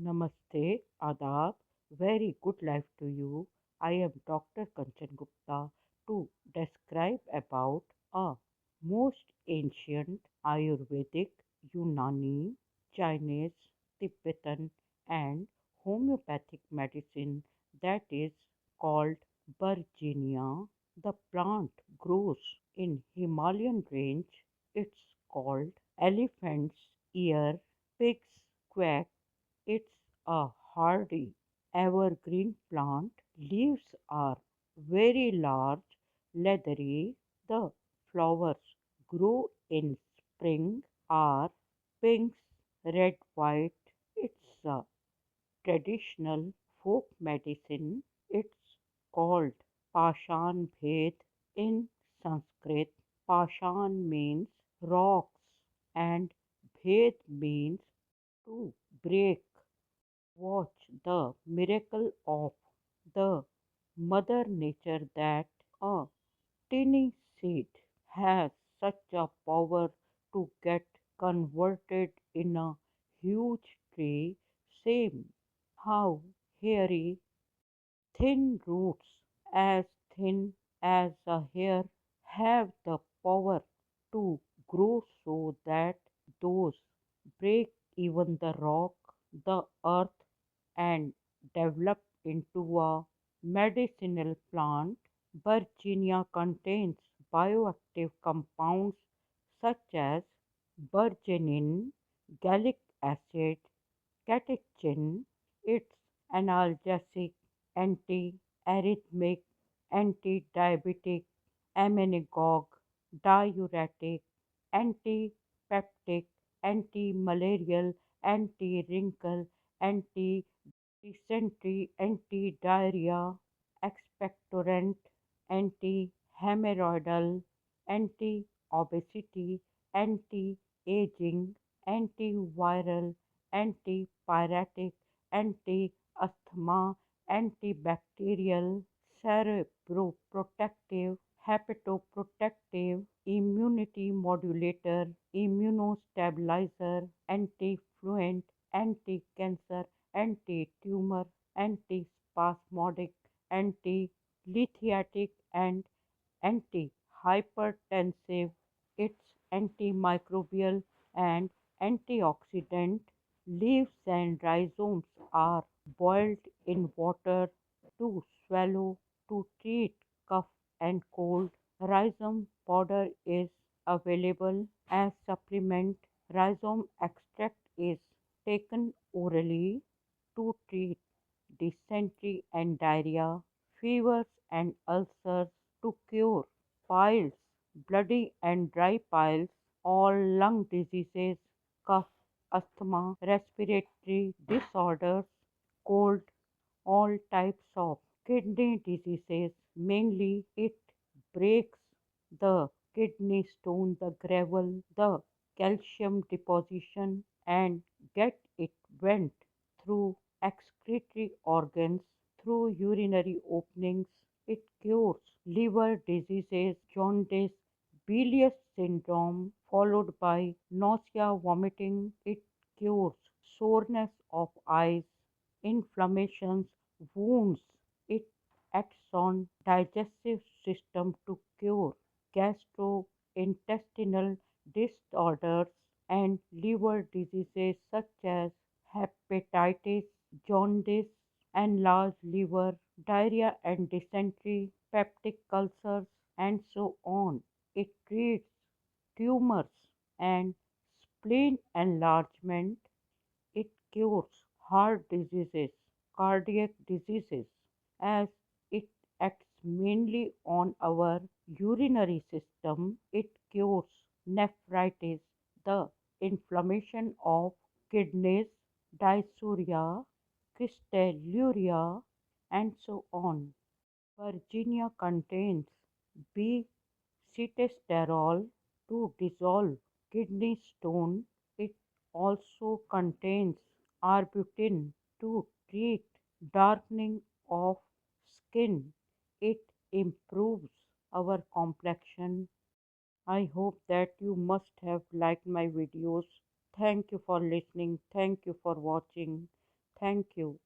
Namaste, Adab, very good life to you. I am Dr. Kanchan Gupta to describe about a most ancient Ayurvedic, Unani, Chinese, Tibetan and homeopathic medicine that is called Virginia. The plant grows in Himalayan range. It's called elephant's ear, pig's quack. It's a hardy evergreen plant. Leaves are very large, leathery. The flowers grow in spring, are pinks, red, white. It's a traditional folk medicine. It's called Pashan Bhed in Sanskrit. Pashan means rocks and Bhed means to break. Watch the miracle of the Mother Nature that a tiny seed has such a power to get converted in a huge tree. Same how hairy, thin roots as thin as a hair have the power to grow so that those break even the rock, the earth and develop into a medicinal plant. Virginia contains bioactive compounds such as bergenin, gallic acid, catechin. It's analgesic, anti-arrhythmic, anti-diabetic, emmenagogue, diuretic, antipeptic, anti-malarial, anti-wrinkle, anti-dysentery, anti-diarrhea, expectorant, anti-hemorrhoidal, anti-obesity, anti-aging, antiviral, antipyretic, anti-asthma, antibacterial, cerebroprotective, hepatoprotective, immunity modulator, immunostabilizer, anti-fluent, anti-cancer, anti-tumor, anti-spasmodic, anti-lithiatic and antihypertensive. Its antimicrobial and antioxidant. Leaves and rhizomes are boiled in water to swallow to treat cough and cold. Rhizome powder is available as supplement. Rhizome extract is taken orally to treat dysentery and diarrhea, fevers and ulcers, to cure piles, bloody and dry piles, all lung diseases, cough, asthma, respiratory disorders, cold, all types of kidney diseases. Mainly, it breaks the kidney stone, the gravel, the calcium deposition, and get it went through excretory organs, through urinary openings. It cures liver diseases, jaundice, bilious syndrome, followed by nausea, vomiting. It cures soreness of eyes, inflammations, wounds. It acts on digestive system to cure gastrointestinal disorders and liver diseases such as hepatitis, jaundice, enlarged liver, diarrhea and dysentery, peptic ulcers, and so on. It treats tumors and spleen enlargement. It cures heart diseases, cardiac diseases, as it acts mainly on our urinary system. It cures nephritis, the inflammation of kidneys, dysuria, crystalluria, and so on. Virginia contains B-sitosterol to dissolve kidney stone. It also contains arbutin to treat darkening of skin. It improves our complexion. I hope that you must have liked my videos. Thank you for listening. Thank you for watching. Thank you.